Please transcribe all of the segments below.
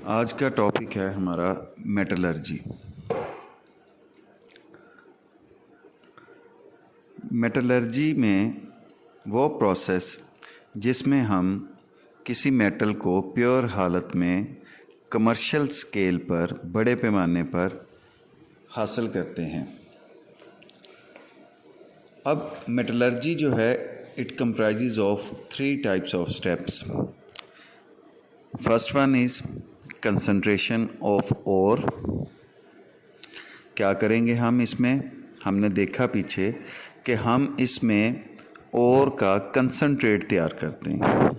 आज का टॉपिक है हमारा मेटलर्जी। मेटलर्जी में वो प्रोसेस जिसमें हम किसी मेटल को प्योर हालत में कमर्शियल स्केल पर बड़े पैमाने पर हासिल करते हैं। अब मेटलर्जी जो है it comprises of 3 types of steps. First one is concentration of ore. क्या करेंगे हम इसमें? हमने देखा पीछे कि हम इसमें ओर का कंसंट्रेट तैयार करते हैं,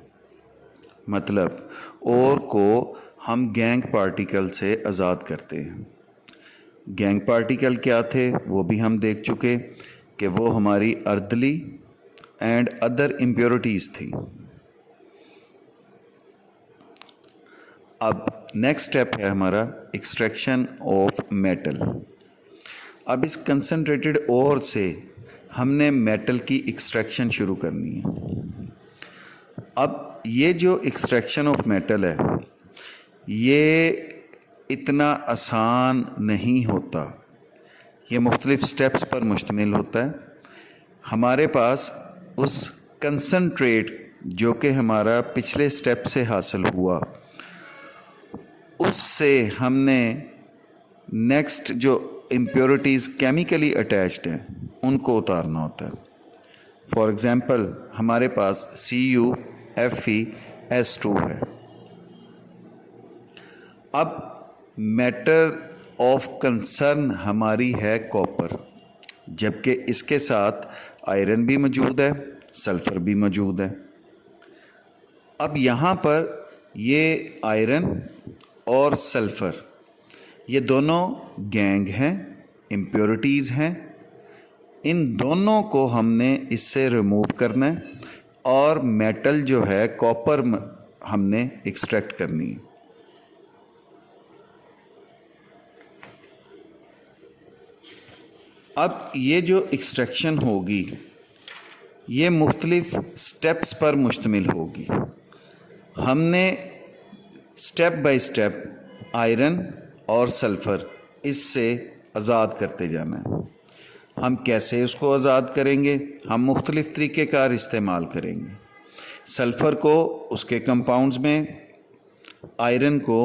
मतलब ओर को हम गैंग पार्टिकल से आज़ाद करते हैं। गैंग पार्टिकल क्या थे वो भी हम देख चुके कि वो हमारी अर्दली एंड अदर इम्प्योरिटीज़ थी। अब नेक्स्ट स्टेप है हमारा एक्सट्रैक्शन ऑफ मेटल। अब इस कंसंट्रेटेड ओर से हमने मेटल की एक्सट्रैक्शन शुरू करनी है। अब ये जो एक्सट्रैक्शन ऑफ मेटल है ये इतना आसान नहीं होता, ये मुख्तलिफ स्टेप्स पर मुश्तमिल होता है। हमारे पास उस कंसंट्रेट जो कि हमारा पिछले स्टेप से हासिल हुआ उससे हमने नेक्स्ट जो इम्प्योरिटीज़ केमिकली अटैच्ड हैं उनको उतारना होता है। फॉर एग्ज़ाम्पल हमारे पास CuFeS2 है। अब मैटर ऑफ कंसर्न हमारी है कॉपर, जबकि इसके साथ आयरन भी मौजूद है, सल्फ़र भी मौजूद है। अब यहाँ पर ये आयरन और सल्फ़र ये दोनों गैंग हैं, इम्प्योरिटीज़ हैं। इन दोनों को हमने इससे रिमूव करना है और मेटल जो है कॉपर हमने एक्सट्रैक्ट करनी है। अब ये जो एक्सट्रैक्शन होगी ये मुख्तलिफ स्टेप्स पर मुश्तमिल होगी। हमने स्टेप बाय स्टेप आयरन और सल्फ़र इससे आज़ाद करते जाना है। हम कैसे उसको आज़ाद करेंगे? हम मुख्तलिफ़ तरीक़ेकार इस्तेमाल करेंगे। सल्फ़र को उसके कंपाउंड्स में, आयरन को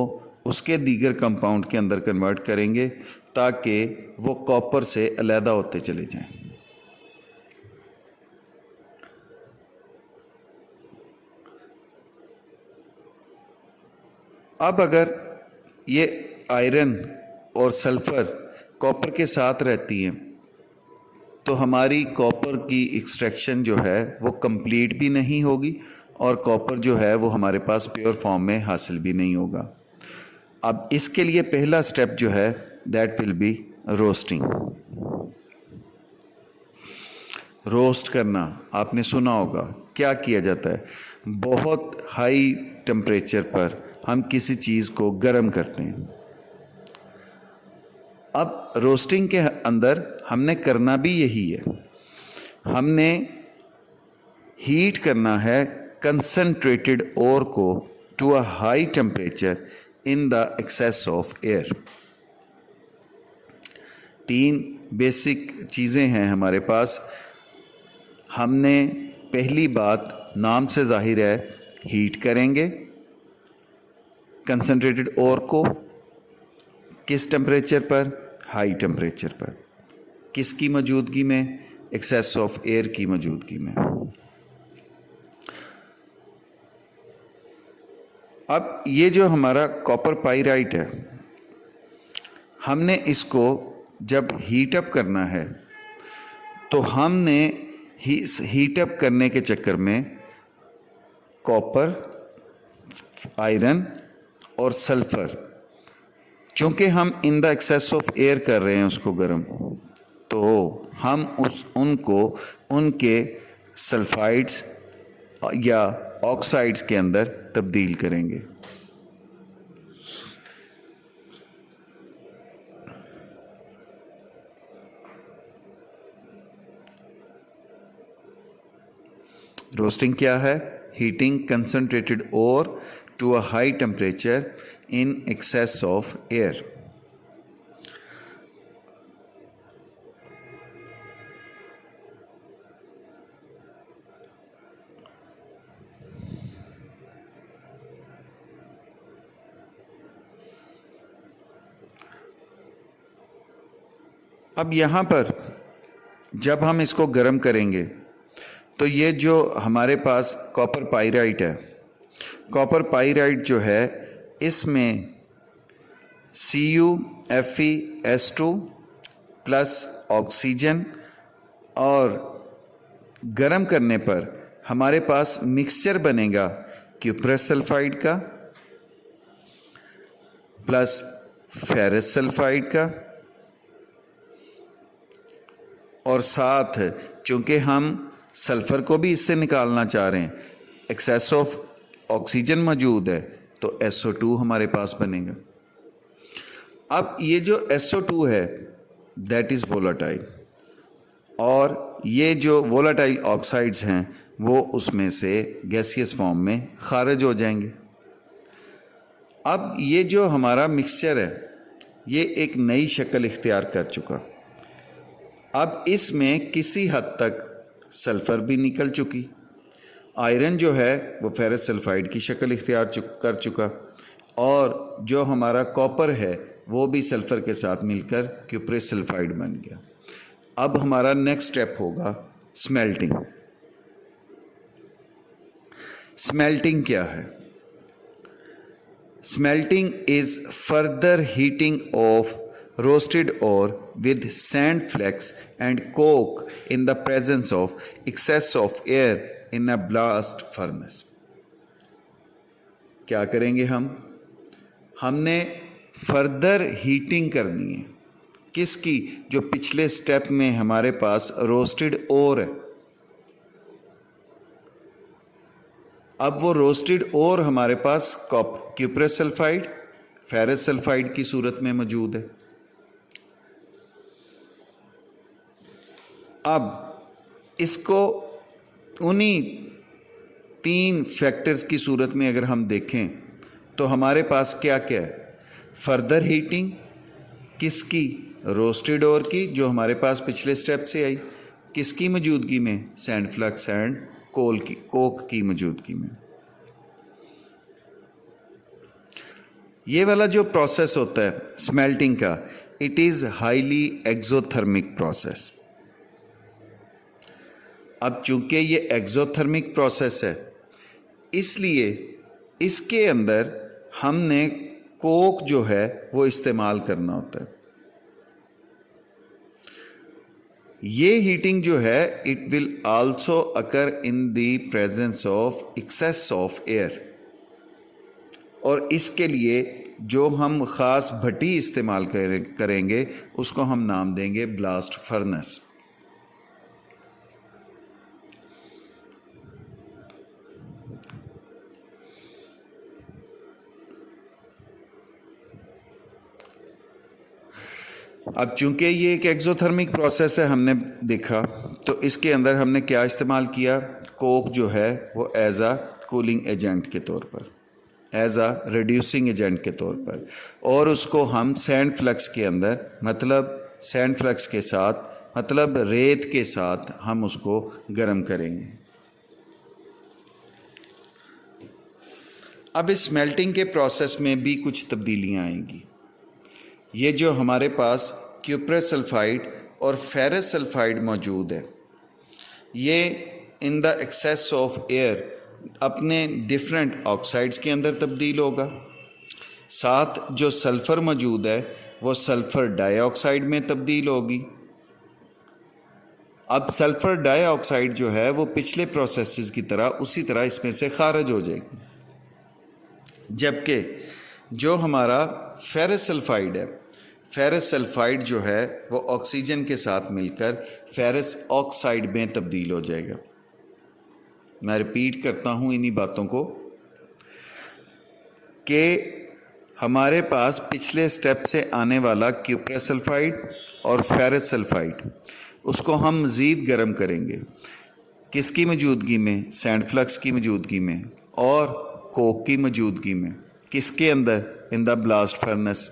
उसके दीगर कंपाउंड के अंदर कन्वर्ट करेंगे ताकि वो कॉपर से अलहदा होते चले जाएं। अब अगर ये आयरन और सल्फ़र कॉपर के साथ रहती हैं तो हमारी कॉपर की एक्सट्रैक्शन जो है वो कंप्लीट भी नहीं होगी और कॉपर जो है वो हमारे पास प्योर फॉर्म में हासिल भी नहीं होगा। अब इसके लिए पहला स्टेप जो है that will B roasting. Roast करना आपने सुना होगा। क्या किया जाता है? बहुत हाई टेम्परेचर पर हम किसी चीज़ को गर्म करते हैं। अब रोस्टिंग के अंदर हमने करना भी यही है, हमने हीट करना है कंसंट्रेटेड ओर को to a high temperature in the excess of air. 3 basic चीज़ें हैं हमारे पास। हमने पहली बात नाम से जाहिर है हीट करेंगे कंसंट्रेटेड ओर को। किस टेम्परेचर पर? हाई टेम्परेचर पर। किसकी मौजूदगी में? एक्सेस ऑफ एयर की मौजूदगी में। अब ये जो हमारा कॉपर पाइराइट है हमने इसको जब हीटअप करना है तो हमने हीटअप करने के चक्कर में कॉपर, आयरन और सल्फ़र, चूँकि हम in the excess of air कर रहे हैं उसको गर्म, तो हम उनको उनके सल्फाइड्स या ऑक्साइड्स के अंदर तब्दील करेंगे। रोस्टिंग क्या है? Heating concentrated ore to a high temperature in excess of air. अब यहाँ पर जब हम इसको गर्म करेंगे तो ये जो हमारे पास कॉपर पाइराइट है, कॉपर पाइराइट जो है इसमें CuFeS2 प्लस ऑक्सीजन, और गर्म करने पर हमारे पास मिक्सचर बनेगा क्यूप्रस सल्फाइड का प्लस फेरस सल्फाइड का, और साथ चूँकि हम सल्फ़र को भी इससे निकालना चाह रहे हैं, एक्सेस ऑफ ऑक्सीजन मौजूद है तो SO2 हमारे पास बनेगा। अब ये जो SO2 है दैट इज़ वोलाटाइल, और ये जो वोलाटाइल ऑक्साइड्स हैं वो उसमें से गैसियस फॉर्म में खारिज हो जाएंगे। अब ये जो हमारा मिक्सचर है ये एक नई शक्ल इख्तियार कर चुका। अब इसमें किसी हद तक सल्फ़र भी निकल चुकी, आयरन जो है वो फेरस सल्फाइड की शक्ल इख्तियार कर चुका, और जो हमारा कॉपर है वो भी सल्फ़र के साथ मिलकर क्यूप्रस सल्फाइड बन गया। अब हमारा नेक्स्ट स्टेप होगा स्मेल्टिंग। स्मेल्टिंग क्या है? Smelting is further heating of roasted ore with sand flakes and coke in the presence of excess of air in a blast furnace. क्या करेंगे हमने फर्दर हीटिंग करनी है। किसकी? जो पिछले स्टेप में हमारे पास रोस्टेड ओर है। अब वो रोस्टेड ओर हमारे पास क्यूप्रस सल्फाइड, फेरस सल्फाइड की सूरत में मौजूद है। अब इसको उन्हीं 3 फैक्टर्स की सूरत में अगर हम देखें तो हमारे पास क्या क्या है? फर्दर हीटिंग किसकी? रोस्टेड ओर की, जो हमारे पास पिछले स्टेप से आई। किसकी मौजूदगी में? सैंड फ्लक्स एंड कोक की मौजूदगी में। ये वाला जो प्रोसेस होता है स्मेल्टिंग का, it is highly exothermic process. अब चूंकि ये एक्सोथर्मिक प्रोसेस है इसलिए इसके अंदर हमने कोक जो है वो इस्तेमाल करना होता है। ये हीटिंग जो है it will also occur in the presence of excess of air, और इसके लिए जो हम ख़ास भट्टी इस्तेमाल करेंगे उसको हम नाम देंगे ब्लास्ट फर्नेस। अब चूंकि ये एक एक्सोथर्मिक प्रोसेस है हमने देखा, तो इसके अंदर हमने क्या इस्तेमाल किया? कोक जो है वो एज आ कूलिंग एजेंट के तौर पर, एज आ रिड्यूसिंग एजेंट के तौर पर, और उसको हम सैंड फ्लक्स के अंदर, मतलब सैंड फ्लक्स के साथ, मतलब रेत के साथ हम उसको गर्म करेंगे। अब इस स्मेल्टिंग के प्रोसेस में भी कुछ तब्दीलियां आएंगी। ये जो हमारे पास क्यूप्रस सल्फाइड और फेरस सल्फाइड मौजूद है, ये in the excess of air अपने डिफरेंट ऑक्साइड्स के अंदर तब्दील होगा। साथ जो सल्फ़र मौजूद है वो सल्फ़र डाइऑक्साइड में तब्दील होगी। अब सल्फ़र डाइऑक्साइड जो है वो पिछले प्रोसेसेस की तरह उसी तरह इसमें से खारिज हो जाएगी, जबकि जो हमारा फेरस सल्फाइड है, फेरस सल्फाइड जो है वो ऑक्सीजन के साथ मिलकर फेरस ऑक्साइड में तब्दील हो जाएगा। मैं रिपीट करता हूँ इन्हीं बातों को कि हमारे पास पिछले स्टेप से आने वाला क्यूप्रस सल्फाइड और फेरस सल्फाइड, उसको हम मज़ीद गर्म करेंगे। किसकी मौजूदगी में? सैंड फ्लक्स की मौजूदगी में, और कोक की मौजूदगी में। किसके अंदर? In the blast furnace.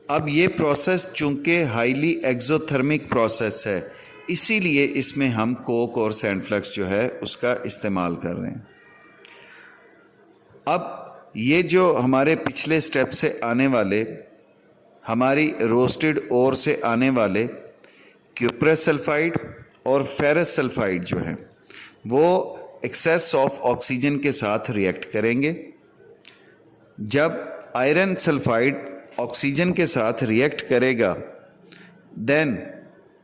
अब ये प्रोसेस चूंकि हाईली एक्सोथर्मिक प्रोसेस है, इसीलिए इसमें हम कोक और सैंड फ्लक्स जो है उसका इस्तेमाल कर रहे हैं। अब ये जो हमारे पिछले स्टेप से आने वाले, हमारी रोस्टेड ओर से आने वाले क्यूप्रस सल्फाइड और फेरस सल्फाइड जो है वो एक्सेस ऑफ ऑक्सीजन के साथ रिएक्ट करेंगे। जब आयरन सल्फाइड ऑक्सीजन के साथ रिएक्ट करेगा, then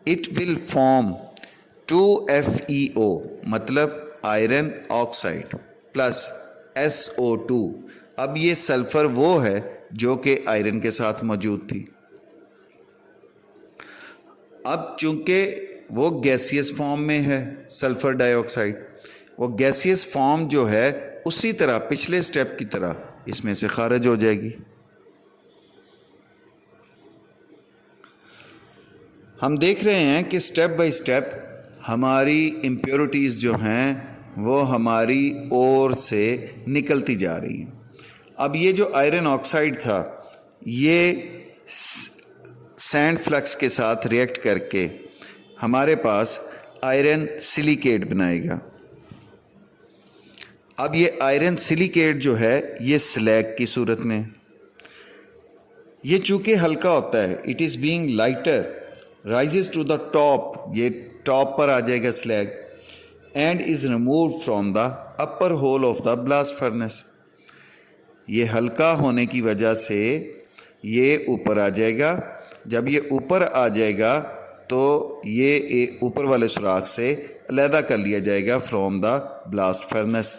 it will form 2FeO, मतलब आयरन ऑक्साइड प्लस SO2। अब ये सल्फर वो है जो कि आयरन के साथ मौजूद थी। अब चूंकि वो गैसियस फॉर्म में है सल्फर डाइऑक्साइड, वो गैसियस फॉर्म जो है उसी तरह पिछले स्टेप की तरह इसमें से खारिज हो जाएगी। हम देख रहे हैं कि स्टेप बाय स्टेप हमारी इम्प्योरिटीज़ जो हैं वो हमारी ओर से निकलती जा रही हैं। अब ये जो आयरन ऑक्साइड था ये सैंड फ्लक्स के साथ रिएक्ट करके हमारे पास आयरन सिलिकेट बनाएगा। अब ये आयरन सिलिकेट जो है ये स्लैग की सूरत में, ये चूंकि हल्का होता है, it is being lighter, rises to the top, ये टॉप पर आ जाएगा slag, and is removed from the upper hole of the blast furnace. ये हल्का होने की वजह से ये ऊपर आ जाएगा। जब ये ऊपर आ जाएगा तो ये ऊपर वाले सुराख से अलहदा कर लिया जाएगा फ्रॉम द ब्लास्ट फर्नेस।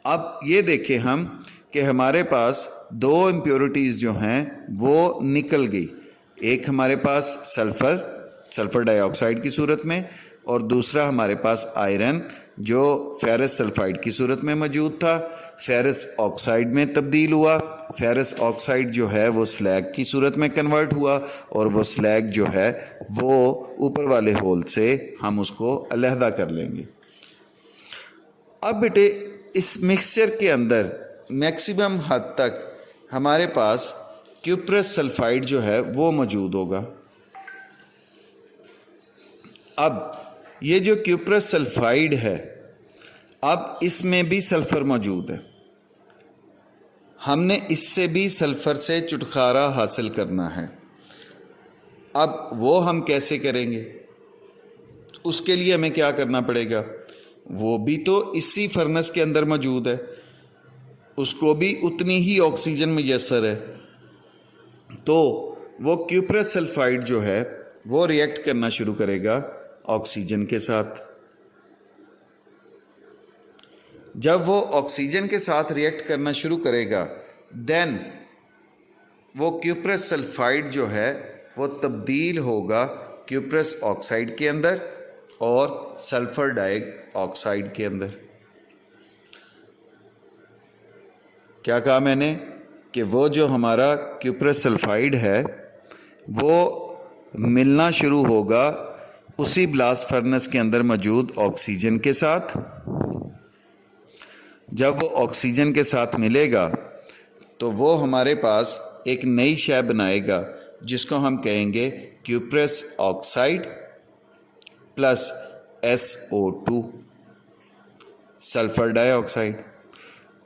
अब ये देखें हम कि हमारे पास दो इम्प्योरिटीज़ जो हैं वो निकल गई। एक हमारे पास सल्फ़र डाइऑक्साइड की सूरत में, और दूसरा हमारे पास आयरन जो फेरस सल्फाइड की सूरत में मौजूद था, फेरस ऑक्साइड में तब्दील हुआ। फेरस ऑक्साइड जो है वो स्लैग की सूरत में कन्वर्ट हुआ, और वो स्लैग जो है वो ऊपर वाले होल से हम उसको अलहदा कर लेंगे। अब बेटे इस मिक्सचर के अंदर मैक्सिमम हद तक हमारे पास क्यूप्रस सल्फाइड जो है वो मौजूद होगा। अब ये जो क्यूप्रस सल्फाइड है, अब इसमें भी सल्फर मौजूद है। हमने इससे भी सल्फर से छुटकारा हासिल करना है। अब वो हम कैसे करेंगे? उसके लिए हमें क्या करना पड़ेगा? वो भी तो इसी फर्नेस के अंदर मौजूद है, उसको भी उतनी ही ऑक्सीजन मुयस्सर है। तो वो क्यूप्रस सल्फाइड जो है वो रिएक्ट करना शुरू करेगा ऑक्सीजन के साथ। जब वो ऑक्सीजन के साथ रिएक्ट करना शुरू करेगा, देन वो क्यूप्रस सल्फाइड जो है वो तब्दील होगा क्यूप्रस ऑक्साइड के अंदर और सल्फर डाइऑक्साइड के अंदर। क्या कहा मैंने? कि वो जो हमारा क्यूप्रस सल्फाइड है वो मिलना शुरू होगा उसी ब्लास्ट फर्नेस के अंदर मौजूद ऑक्सीजन के साथ। जब वो ऑक्सीजन के साथ मिलेगा तो वो हमारे पास एक नई शय बनाएगा जिसको हम कहेंगे cuprous oxide plus SO2, sulphur dioxide.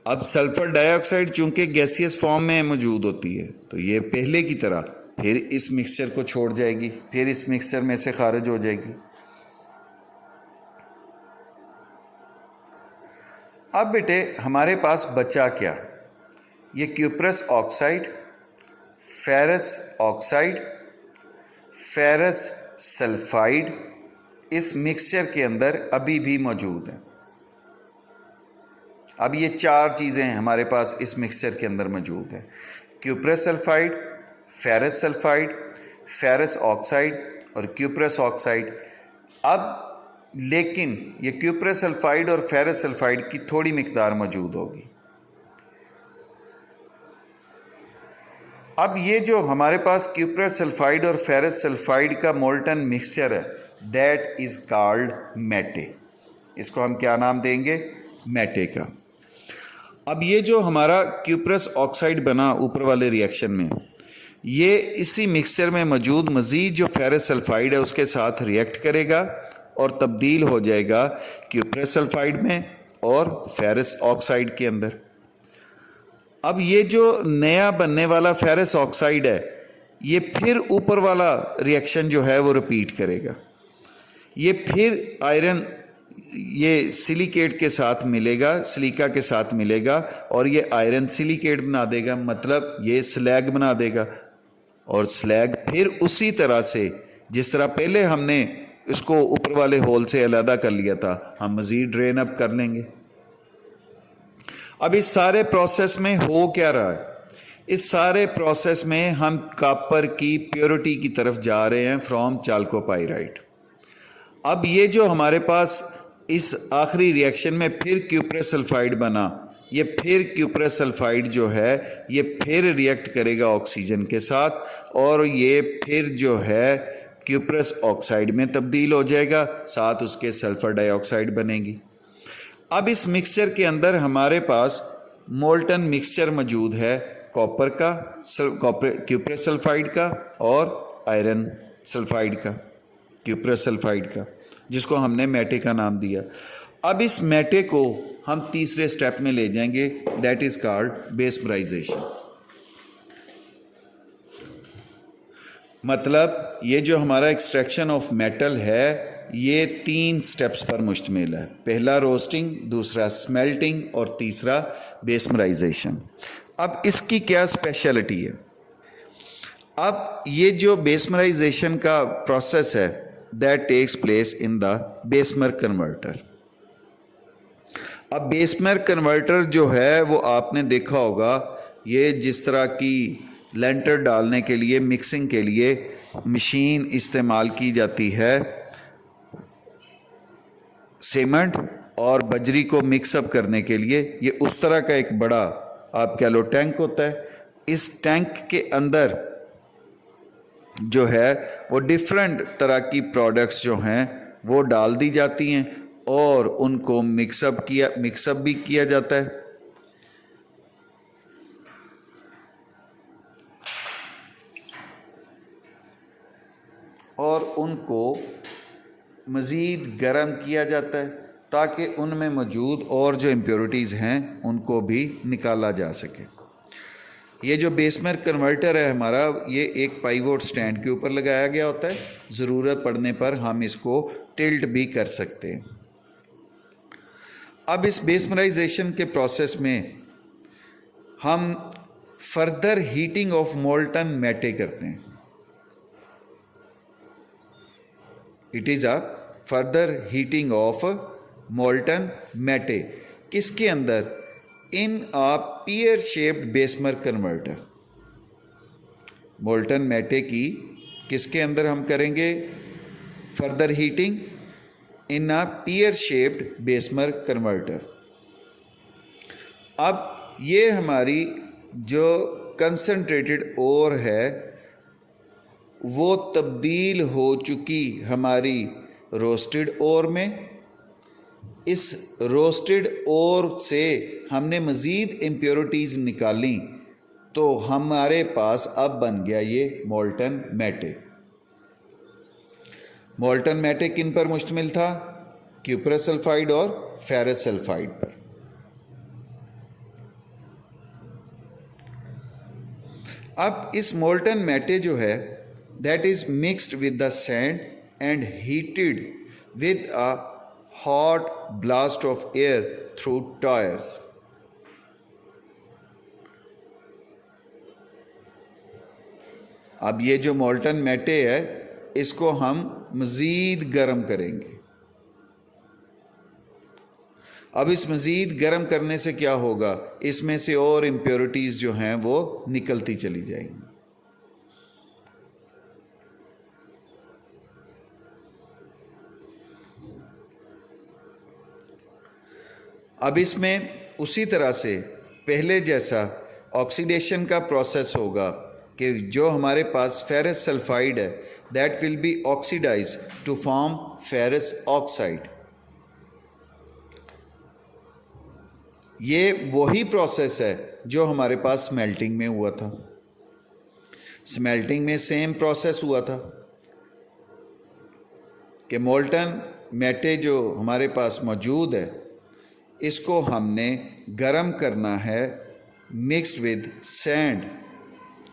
अब सल्फर डाइऑक्साइड चूंकि गैसियस फॉर्म में मौजूद होती है तो ये पहले की तरह फिर इस मिक्सचर को छोड़ जाएगी, फिर इस मिक्सचर में से खारिज हो जाएगी। अब बेटे हमारे पास बचा क्या? ये cuprous oxide, ferrous oxide, ferrous sulphide इस मिक्सचर के अंदर अभी भी मौजूद है। अब ये चार चीज़ें हमारे पास इस मिक्सचर के अंदर मौजूद है: cuprous sulphide, ferrous sulphide, ferrous oxide और क्यूप्रस ऑक्साइड। अब लेकिन ये क्यूप्रस सल्फाइड और फेरस सल्फाइड की थोड़ी मिकदार मौजूद होगी। अब ये जो हमारे पास क्यूप्रस सल्फाइड और फेरस सल्फाइड का मोल्टन मिक्सचर है, दैट इज कॉल्ड मैटे। इसको हम क्या नाम देंगे? मैटे का। अब ये जो हमारा क्यूप्रस ऑक्साइड बना ऊपर वाले रिएक्शन में, ये इसी मिक्सचर में मौजूद मज़ीद जो फेरस सल्फाइड है उसके साथ रिएक्ट करेगा और तब्दील हो जाएगा क्यूप्रस सल्फाइड में और फेरस ऑक्साइड के अंदर। अब ये जो नया बनने वाला फेरस ऑक्साइड है, ये फिर ऊपर वाला रिएक्शन जो है वो रिपीट करेगा। ये फिर आयरन ये सिलिकेट के साथ मिलेगा, सिलिका के साथ मिलेगा और ये आयरन सिलिकेट बना देगा, मतलब ये स्लैग बना देगा। और स्लैग फिर उसी तरह से जिस तरह पहले हमने इसको ऊपर वाले होल से अलग कर लिया था, हम मज़ीद ड्रेन अप कर लेंगे। अब इस सारे प्रोसेस में हो क्या रहा है? इस सारे प्रोसेस में हम कॉपर की प्योरिटी की तरफ जा रहे हैं फ्रॉम चाल्कोपाइराइट। अब ये जो हमारे पास इस आखिरी रिएक्शन में फिर क्यूप्रस सल्फाइड बना, ये फिर क्यूप्रस सल्फाइड जो है ये फिर रिएक्ट करेगा ऑक्सीजन के साथ और ये फिर जो है क्यूप्रस ऑक्साइड में तब्दील हो जाएगा, साथ उसके सल्फर डाइऑक्साइड बनेगी। अब इस मिक्सचर के अंदर हमारे पास मोल्टन मिक्सचर मौजूद है, कॉपर का, क्यूप्रस सल्फाइड का और आयरन सल्फाइड का, क्यूप्रस सल्फाइड का, जिसको हमने मैटे का नाम दिया। अब इस मैटे को हम तीसरे स्टेप में ले जाएंगे, दैट इज कॉल्ड बेसमराइजेशन। मतलब ये जो हमारा एक्सट्रैक्शन ऑफ मेटल है ये 3 स्टेप्स पर मुश्तमिल है। पहला रोस्टिंग, दूसरा स्मेल्टिंग और तीसरा बेसमराइजेशन। अब इसकी क्या स्पेशलिटी है? अब ये जो बेसमराइजेशन का प्रोसेस है that takes place in the Bessemer converter. अब बेसमर कन्वर्टर जो है वो आपने देखा होगा, ये जिस तरह की लेंटर डालने के लिए, मिक्सिंग के लिए मशीन इस्तेमाल की जाती है, सीमेंट और बजरी को मिक्सअप करने के लिए, ये उस तरह का एक बड़ा आप कह लो टैंक होता है। इस टैंक के अंदर जो है वो डिफरेंट तरह की प्रोडक्ट्स जो हैं वो डाल दी जाती हैं और उनको मिक्सअप भी किया जाता है। और उनको मज़ीद गर्म किया जाता है ताकि उनमें मौजूद और जो इम्प्योरिटीज़ हैं उनको भी निकाला जा सके। ये जो बेसमर कन्वर्टर है हमारा, ये एक पाइवोट स्टैंड के ऊपर लगाया गया होता है। ज़रूरत पड़ने पर हम इसको टिल्ट भी कर सकते हैं। अब इस बेसमराइजेशन के प्रोसेस में हम further heating of molten matte करते हैं। It is a further heating of molten matte. किसके अंदर? In a pear shaped Bessemer converter. Molten matte की किसके अंदर हम करेंगे further heating? In a pear shaped Bessemer converter. अब ये हमारी जो कंसंट्रेटेड ओर है वो तब्दील हो चुकी हमारी रोस्टेड ओर में। इस रोस्टेड ओर से हमने मज़ीद इम्प्योरिटीज़ निकाली तो हमारे पास अब बन गया ये मोल्टन मैटे। मोल्टन मैटे किन पर मुश्तमिल था? क्यूप्रस सल्फाइड और फेरस सल्फाइड पर। अब इस मोल्टन मैटे जो है that is mixed with the sand and heated with a hot blast of air through tyres. अब ये जो मोल्टन मैटे है इसको हम मज़ीद गर्म करेंगे। अब इस मज़ीद गर्म करने से क्या होगा? इसमें से और इम्प्योरिटीज़ जो हैं वो निकलती चली जाएंगी। अब इसमें उसी तरह से पहले जैसा ऑक्सीडेशन का प्रोसेस होगा कि जो हमारे पास फेरस सल्फाइड है that will be oxidise to form ferrous oxide. ये वही प्रोसेस है जो हमारे पास स्मेल्टिंग में हुआ था। स्मेल्टिंग में सेम प्रोसेस हुआ था कि मोल्टन मेटे जो हमारे पास मौजूद है इसको हमने गर्म करना है mixed with sand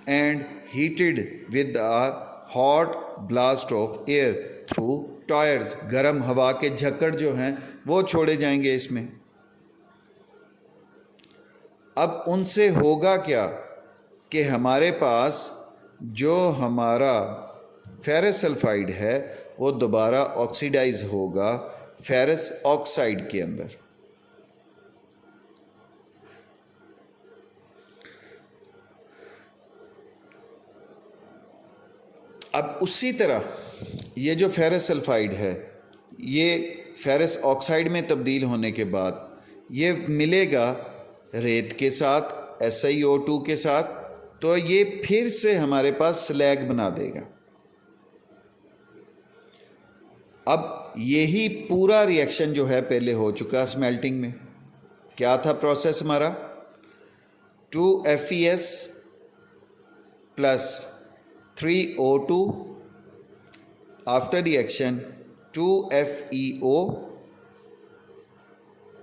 and heated with a hot blast of air through tyres. गर्म हवा के झक्कड़ जो हैं वो छोड़े जाएंगे इसमें। अब उनसे होगा क्या कि हमारे पास जो हमारा फेरस सल्फाइड है वो दोबारा ऑक्सीडाइज होगा फेरस ऑक्साइड के अंदर। अब उसी तरह ये जो फेरस सल्फाइड है ये फेरस ऑक्साइड में तब्दील होने के बाद ये मिलेगा रेत के साथ SiO2 के साथ, तो ये फिर से हमारे पास स्लैग बना देगा। अब यही पूरा रिएक्शन जो है पहले हो चुका स्मेल्टिंग में। क्या था प्रोसेस हमारा? 2FeS plus 3O2 after reaction 2FeO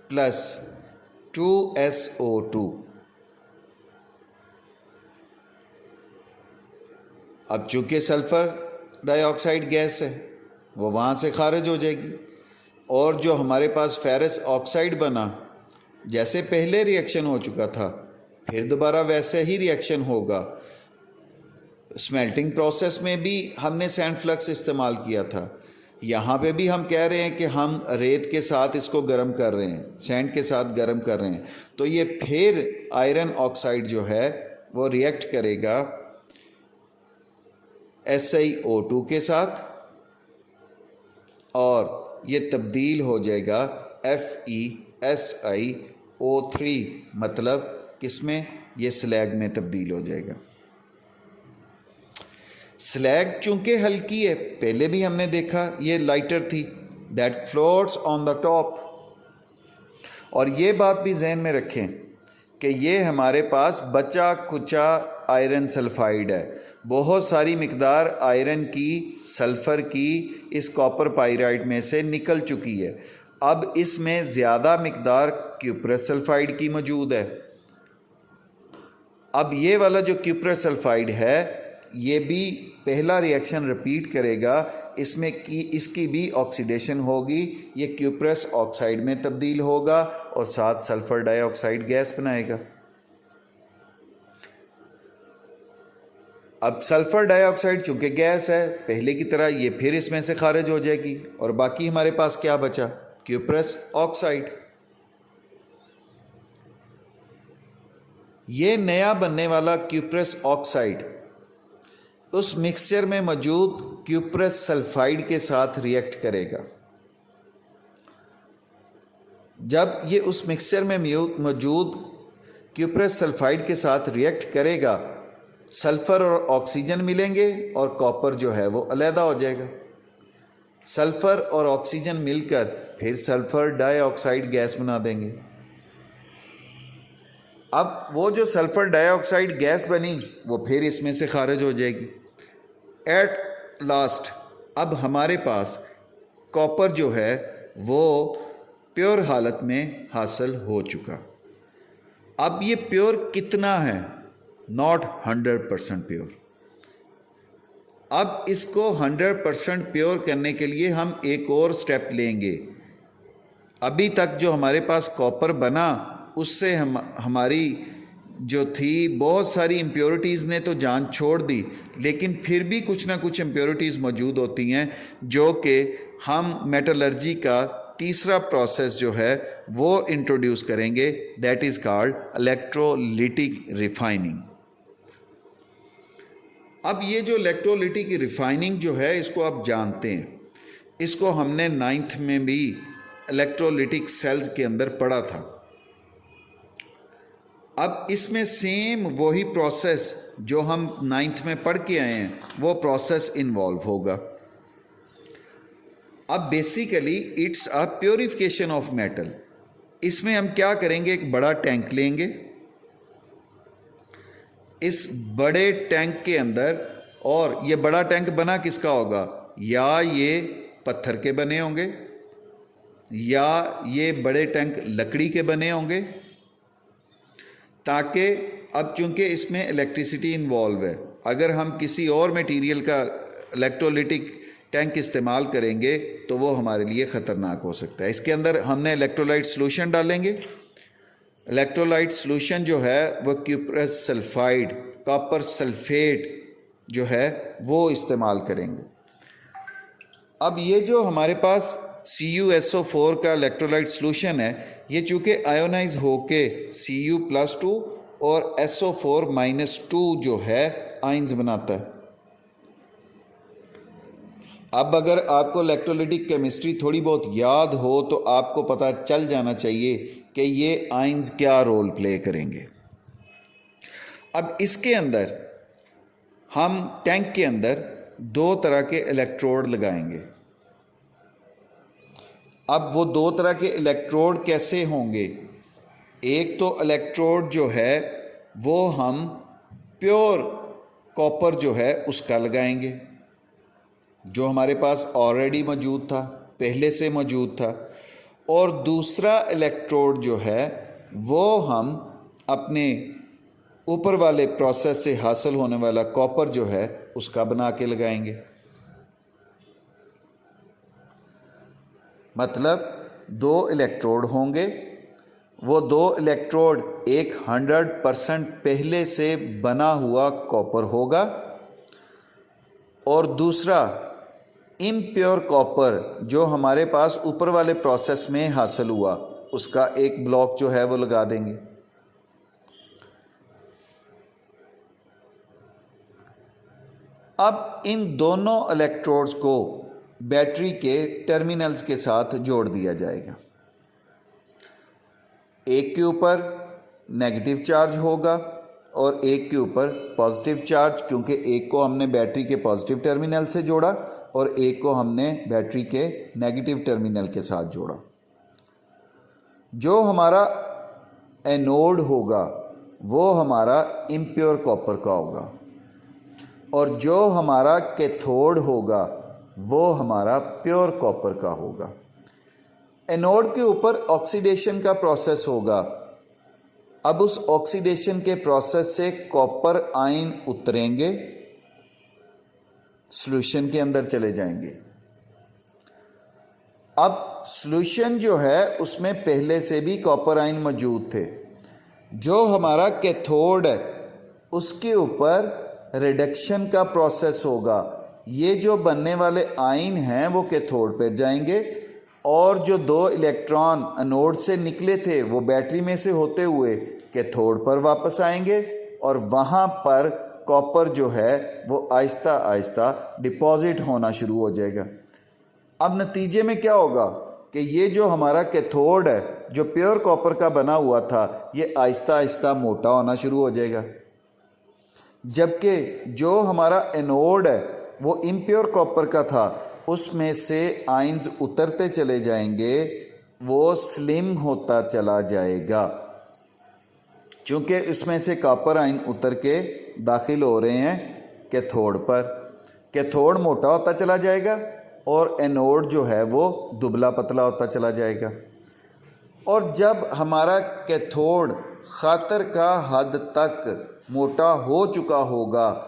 plus 2SO2। अब चूंकि सल्फर डाइऑक्साइड गैस है वो वहाँ से खारिज हो जाएगी और जो हमारे पास फेरस ऑक्साइड बना जैसे पहले रिएक्शन हो चुका था फिर दोबारा वैसे ही रिएक्शन होगा। स्मेल्टिंग प्रोसेस में भी हमने सैंड फ्लक्स इस्तेमाल किया था, यहाँ पे भी हम कह रहे हैं कि हम रेत के साथ इसको गर्म कर रहे हैं, सैंड के साथ गर्म कर रहे हैं, तो ये फिर आयरन ऑक्साइड जो है वो रिएक्ट करेगा SiO2 के साथ और ये तब्दील हो जाएगा FeSiO3, मतलब किसमें? ये स्लैग में तब्दील हो जाएगा। स्लैग चूंकि हल्की है, पहले भी हमने देखा ये लाइटर थी, that floats on the top. और ये बात भी जहन में रखें कि ये हमारे पास बचा खुचा आयरन सल्फाइड है, बहुत सारी मिकदार आयरन की, सल्फ़र की इस कॉपर पाइराइड में से निकल चुकी है। अब इसमें ज़्यादा मिकदार क्यूप्रस सल्फाइड की मौजूद है। अब ये वाला जो क्यूप्रस सल्फाइड है ये भी पहला रिएक्शन रिपीट करेगा, इसमें की इसकी भी ऑक्सीडेशन होगी, ये क्यूप्रस ऑक्साइड में तब्दील होगा और साथ सल्फर डाइऑक्साइड गैस बनाएगा। अब सल्फर डाइऑक्साइड चूंकि गैस है पहले की तरह ये फिर इसमें से खारिज हो जाएगी और बाकी हमारे पास क्या बचा? Cuprous oxide. ये नया बनने वाला क्यूप्रस ऑक्साइड उस मिक्सचर में मौजूद क्यूप्रस सल्फाइड के साथ रिएक्ट करेगा। जब ये उस मिक्सचर में मौजूद क्यूप्रस सल्फाइड के साथ रिएक्ट करेगा, सल्फ़र और ऑक्सीजन मिलेंगे और कॉपर जो है वो अलहदा हो जाएगा। सल्फ़र और ऑक्सीजन मिलकर फिर सल्फ़र डाइऑक्साइड गैस बना देंगे। अब वो जो सल्फ़र डाइऑक्साइड गैस बनी वो फिर इसमें से खारिज हो जाएगी। एट लास्ट अब हमारे पास कॉपर जो है वो प्योर हालत में हासिल हो चुका। अब ये प्योर कितना है? Not 100% pure. अब इसको 100% प्योर करने के लिए हम एक और स्टेप लेंगे। अभी तक जो हमारे पास कॉपर बना उससे हमारी जो थी बहुत सारी इम्प्योरिटीज़ ने तो जान छोड़ दी, लेकिन फिर भी कुछ ना कुछ इम्प्योरिटीज़ मौजूद होती हैं जो कि हम मेटलर्जी का तीसरा प्रोसेस जो है वो इंट्रोड्यूस करेंगे, that is called electrolytic refining. अब ये जो इलेक्ट्रोलिटिक रिफाइनिंग जो है इसको आप जानते हैं, इसको हमने 9th में भी इलेक्ट्रोलिटिक सेल्स के अंदर पढ़ा था। अब इसमें सेम वही प्रोसेस जो हम 9th में पढ़ के आए हैं वो प्रोसेस इन्वॉल्व होगा। अब basically it's a purification of metal. इसमें हम क्या करेंगे, एक बड़ा टैंक लेंगे। इस बड़े टैंक के अंदर, और ये बड़ा टैंक बना किसका होगा, या ये पत्थर के बने होंगे या ये बड़े टैंक लकड़ी के बने होंगे, ताकि अब चूंकि इसमें इलेक्ट्रिसिटी इन्वॉल्व है, अगर हम किसी और मटेरियल का इलेक्ट्रोलाइटिक टैंक इस्तेमाल करेंगे तो वो हमारे लिए ख़तरनाक हो सकता है। इसके अंदर हमने इलेक्ट्रोलाइट सॉल्यूशन डालेंगे। इलेक्ट्रोलाइट सॉल्यूशन जो है वो क्यूप्रस सल्फाइड, कॉपर सल्फेट जो है वो इस्तेमाल करेंगे। अब ये जो हमारे पास CuSO4 का इलेक्ट्रोलाइट सॉल्यूशन है, ये चूँकि आयोनाइज होके Cu+2 और SO4-2 जो है आइंस बनाता है। अब अगर आपको इलेक्ट्रोलाइटिक केमिस्ट्री थोड़ी बहुत याद हो तो आपको पता चल जाना चाहिए कि ये आइंस क्या रोल प्ले करेंगे। अब इसके अंदर हम टैंक के अंदर दो तरह के इलेक्ट्रोड लगाएंगे। अब वो दो तरह के इलेक्ट्रोड कैसे होंगे, एक तो इलेक्ट्रोड जो है वो हम प्योर कॉपर जो है उसका लगाएंगे, जो हमारे पास ऑलरेडी मौजूद था, पहले से मौजूद था, और दूसरा इलेक्ट्रोड जो है वो हम अपने ऊपर वाले प्रोसेस से हासिल होने वाला कॉपर जो है उसका बना के लगाएंगे। मतलब दो इलेक्ट्रोड होंगे, वो दो इलेक्ट्रोड एक 100% पहले से बना हुआ कॉपर होगा और दूसरा इम्प्योर कॉपर जो हमारे पास ऊपर वाले प्रोसेस में हासिल हुआ उसका एक ब्लॉक जो है वो लगा देंगे। अब इन दोनों इलेक्ट्रोड्स को बैटरी के टर्मिनल्स के साथ जोड़ दिया जाएगा। एक के ऊपर नेगेटिव चार्ज होगा और एक के ऊपर पॉजिटिव चार्ज, क्योंकि एक को हमने बैटरी के पॉजिटिव टर्मिनल से जोड़ा और एक को हमने बैटरी के नेगेटिव टर्मिनल के साथ जोड़ा। जो हमारा एनोड होगा वो हमारा इम्प्योर कॉपर का होगा और जो हमारा कैथोड होगा वो हमारा प्योर कॉपर का होगा। एनोड के ऊपर ऑक्सीडेशन का प्रोसेस होगा। अब उस ऑक्सीडेशन के प्रोसेस से कॉपर आयन उतरेंगे, सॉल्यूशन के अंदर चले जाएंगे। अब सॉल्यूशन जो है उसमें पहले से भी कॉपर आयन मौजूद थे। जो हमारा कैथोड है उसके ऊपर रिडक्शन का प्रोसेस होगा। ये जो बनने वाले आयन हैं वो कैथोड पर जाएंगे और जो दो इलेक्ट्रॉन एनोड से निकले थे वो बैटरी में से होते हुए कैथोड पर वापस आएंगे और वहाँ पर कॉपर जो है वो आहिस्ता आहिस्ता डिपॉजिट होना शुरू हो जाएगा। अब नतीजे में क्या होगा कि ये जो हमारा कैथोड है जो प्योर कॉपर का बना हुआ था, ये आहिस्ता आहिस्ता मोटा होना शुरू हो जाएगा, जबकि जो हमारा एनोड है वो इम्प्योर कॉपर का था, उसमें से आयंस उतरते चले जाएंगे, वो स्लिम होता चला जाएगा, क्योंकि इसमें से कॉपर आयन उतर के दाखिल हो रहे हैं कैथोड पर। कैथोड मोटा होता चला जाएगा और एनोड जो है वो दुबला पतला होता चला जाएगा। और जब हमारा कैथोड खातर का हद तक मोटा हो चुका होगा,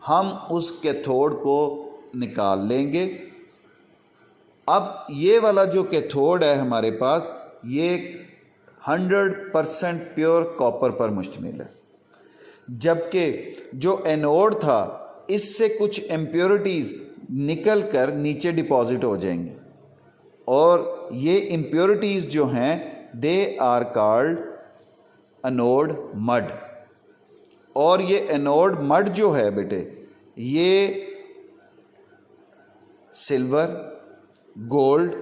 हम उस कैथोड को निकाल लेंगे। अब ये वाला जो कैथोड है हमारे पास, ये 100% प्योर कॉपर पर मुश्तमिल है, जबकि जो एनोड था इससे कुछ इम्प्योरिटीज़ निकल कर नीचे डिपॉजिट हो जाएंगे और ये इम्प्योरिटीज़ जो हैं they are called anode mud. और ये एनोड मड जो है बेटे, ये सिल्वर, गोल्ड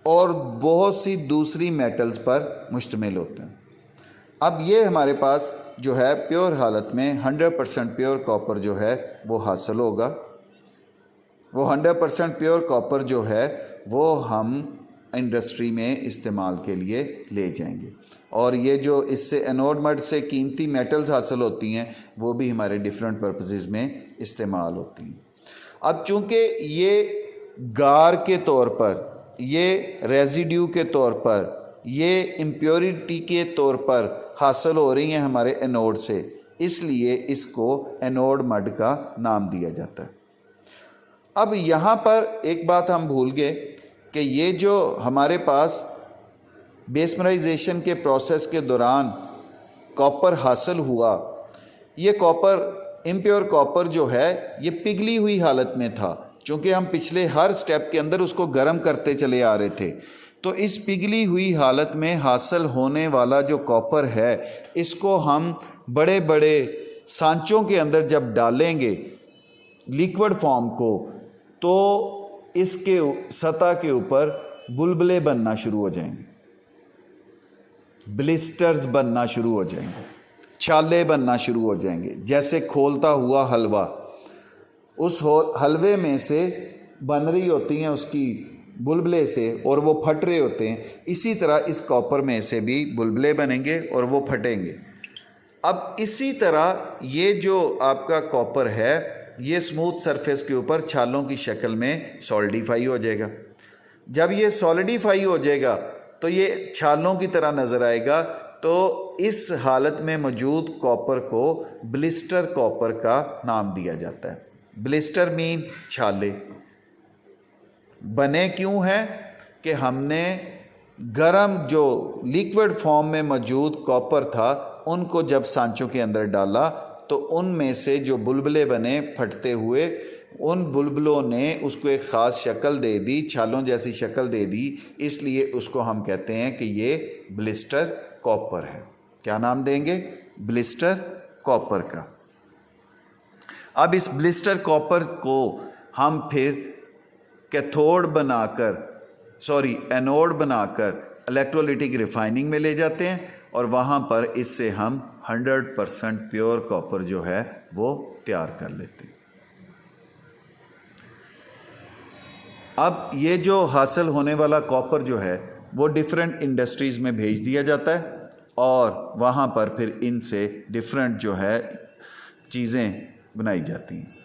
और बहुत सी दूसरी मेटल्स पर मुश्तमिल होते हैं। अब ये हमारे पास जो है प्योर हालत में 100% प्योर कॉपर जो है वो हासिल होगा। वो 100% प्योर कॉपर जो है वो हम इंडस्ट्री में इस्तेमाल के लिए ले जाएंगे। और ये जो इससे एनोड मड से कीमती मेटल्स हासिल होती हैं वो भी हमारे डिफरेंट पर्पसेस में इस्तेमाल होती हैं। अब चूँकि ये गार के तौर पर, ये रेजिड्यू के तौर पर, ये इम्प्योरिटी के तौर पर हासिल हो रही हैं हमारे एनोड से, इसलिए इसको एनोड मड का नाम दिया जाता है। अब यहाँ पर एक बात हम भूल गए कि ये जो हमारे पास बेसमराइजेशन के प्रोसेस के दौरान कॉपर हासिल हुआ, ये कॉपर, इम्प्योर कॉपर जो है ये पिघली हुई हालत में था। चूँकि हम पिछले हर स्टेप के अंदर उसको गर्म करते चले आ रहे थे, तो इस पिघली हुई हालत में हासिल होने वाला जो कॉपर है इसको हम बड़े बड़े सांचों के अंदर जब डालेंगे लिक्विड फॉर्म को, तो इसके सतह के ऊपर बुलबुले बनना शुरू हो जाएंगे, ब्लिस्टर्स बनना शुरू हो जाएंगे, छाले बनना शुरू हो जाएंगे। जैसे खोलता हुआ हलवा, उस हलवे में से बन रही होती हैं उसकी बुलबुले से और वो फट रहे होते हैं, इसी तरह इस कॉपर में से भी बुलबुले बनेंगे और वो फटेंगे। अब इसी तरह ये जो आपका कॉपर है ये स्मूथ सरफेस के ऊपर छालों की शक्ल में सॉलिडिफाई हो जाएगा। जब ये सॉलिडिफाई हो जाएगा तो ये छालों की तरह नज़र आएगा। तो इस हालत में मौजूद कॉपर को ब्लिस्टर कॉपर का नाम दिया जाता है। ब्लिस्टर मीन छाले। बने क्यों हैं कि हमने गर्म जो लिक्विड फॉर्म में मौजूद कॉपर था उनको जब सांचों के अंदर डाला तो उनमें से जो बुलबुले बने फटते हुए, उन बुलबुलों ने उसको एक ख़ास शक्ल दे दी, छालों जैसी शक्ल दे दी, इसलिए उसको हम कहते हैं कि ये ब्लिस्टर कॉपर है। क्या नाम देंगे? ब्लिस्टर कॉपर का। अब इस ब्लिस्टर कॉपर को हम फिर कैथोड बनाकर, एनोड बनाकर इलेक्ट्रोलिटिक रिफाइनिंग में ले जाते हैं और वहाँ पर इससे हम 100% प्योर कॉपर जो है वो तैयार कर लेते हैं। अब ये जो हासिल होने वाला कॉपर जो है वो डिफरेंट इंडस्ट्रीज़ में भेज दिया जाता है और वहाँ पर फिर इनसे डिफरेंट जो है चीज़ें बनाई जाती हैं।